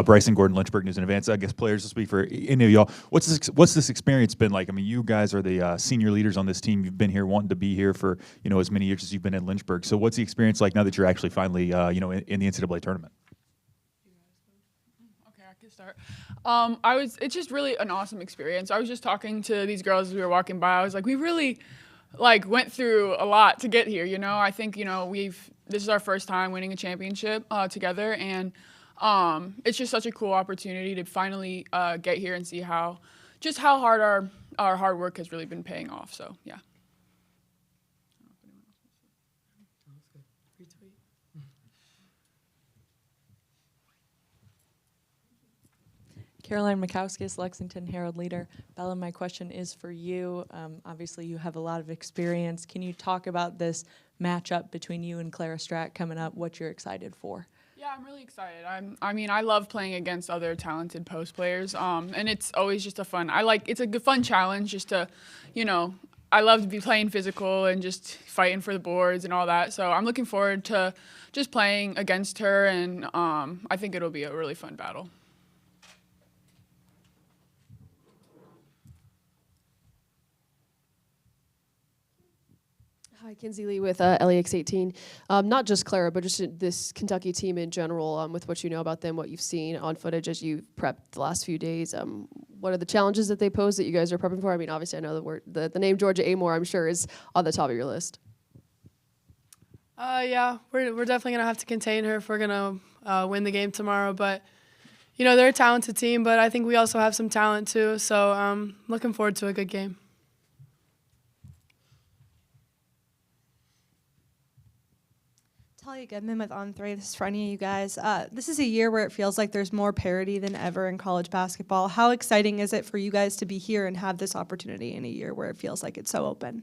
Bryson Gordon, Lynchburg News in Advance. I guess players will speak for any of y'all. What's this experience been like? I mean, you guys are the senior leaders on this team. You've been here, wanting to be here for as many years as you've been in Lynchburg. So what's the experience like now that you're actually finally in the NCAA tournament? Okay, I can start. It's just really an awesome experience. I was just talking to these girls as we were walking by. I was like, we really went through a lot to get here. I think this is our first time winning a championship together, and it's just such a cool opportunity to finally get here and see how hard our hard work has really been paying off. So yeah. Caroline Mikowskis, Lexington Herald Leader. Bella, my question is for you. Obviously, you have a lot of experience. Can you talk about this matchup between you and Clara Stratt coming up, what you're excited for? Yeah, I'm really excited. I love playing against other talented post players, and it's always just it's a good, fun challenge just to, I love to be playing physical and just fighting for the boards and all that. So I'm looking forward to just playing against her, and I think it'll be a really fun battle. Hi, Kinsey Lee with LEX 18. Not just Clara, but just this Kentucky team in general, with what you know about them, what you've seen on footage as you've prepped the last few days. What are the challenges that they pose that you guys are prepping for? I mean, obviously, I know the name Georgia Amore, I'm sure, is on the top of your list. Yeah, we're definitely going to have to contain her if we're going to win the game tomorrow. But, they're a talented team, but I think we also have some talent too. So I'm looking forward to a good game. Talia Goodman with On3. This is for any of you guys. This is a year where it feels like there's more parity than ever in college basketball. How exciting is it for you guys to be here and have this opportunity in a year where it feels like it's so open?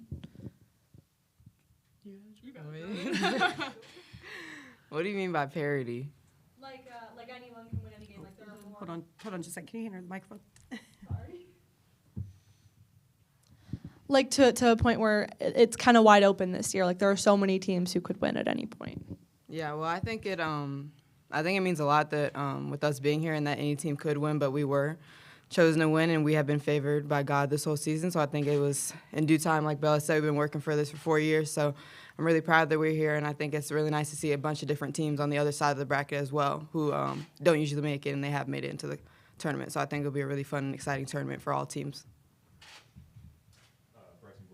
What do you mean by parity? Like anyone can win any game. Like there are more. Hold on just a second. Can you hear the microphone? Sorry. Like to a point where it's kind of wide open this year. Like there are so many teams who could win at any point. Yeah, well, I think it means a lot that with us being here and that any team could win, but we were chosen to win, and we have been favored by God this whole season. So I think it was in due time, like Bella said, we've been working for this for 4 years. So I'm really proud that we're here, and I think it's really nice to see a bunch of different teams on the other side of the bracket as well who don't usually make it, and they have made it into the tournament. So I think it'll be a really fun and exciting tournament for all teams.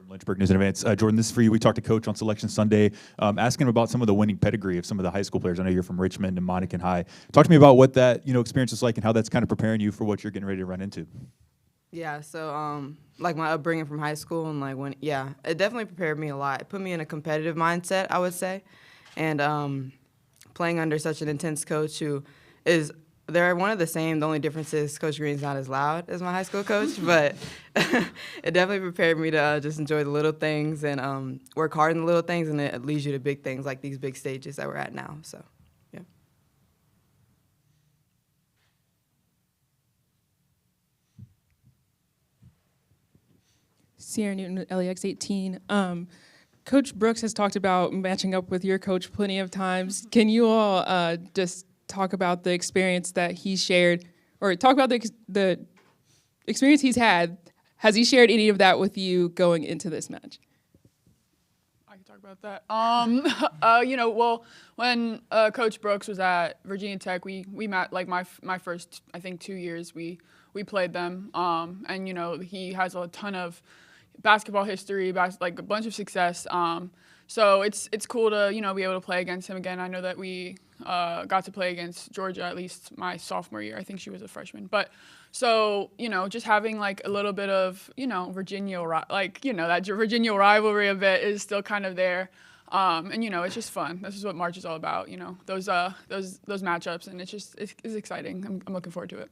Lynchburg News in Advance. Jordan, this is for you. We talked to Coach on Selection Sunday, asking him about some of the winning pedigree of some of the high school players. I know you're from Richmond and Monacan High. Talk to me about what that experience is like and how that's kind of preparing you for what you're getting ready to run into. Yeah, so my upbringing from high school and it definitely prepared me a lot. It put me in a competitive mindset, I would say, and playing under such an intense coach who is. They're one of the same. The only difference is Coach Green's not as loud as my high school coach, but it definitely prepared me to just enjoy the little things and work hard in the little things, and it leads you to big things like these big stages that we're at now. So, yeah. Sierra Newton, LEX 18. Coach Brooks has talked about matching up with your coach plenty of times. Can you all just talk about the experience that he shared, or talk about the experience he's had? Has he shared any of that with you going into this match? I can talk about that. Well, when Coach Brooks was at Virginia Tech, we met my first, I think, 2 years we played them, and he has a ton of basketball history, a bunch of success. So it's cool to be able to play against him again. I know that we got to play against Georgia at least my sophomore year. I think she was a freshman. But so just having a little bit of Virginia that Virginia rivalry a bit is still kind of there. And it's just fun. This is what March is all about. Those matchups, and it's exciting. I'm looking forward to it.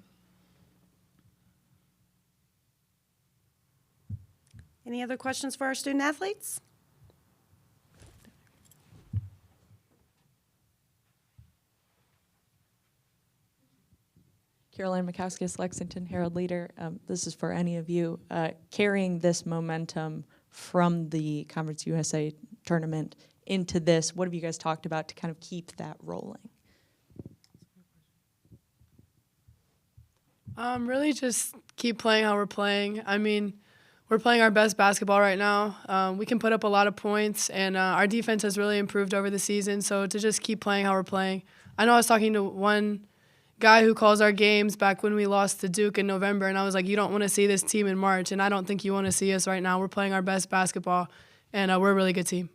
Any other questions for our student athletes? Caroline Mikowskis, Lexington Herald Leader. This is for any of you. Carrying this momentum from the Conference USA tournament into this, what have you guys talked about to kind of keep that rolling? Really just keep playing how we're playing. I mean, we're playing our best basketball right now. We can put up a lot of points, and our defense has really improved over the season. So to just keep playing how we're playing. I know I was talking to one guy who calls our games back when we lost to Duke in November, and I was like, you don't want to see this team in March, and I don't think you want to see us right now. We're playing our best basketball, and we're a really good team.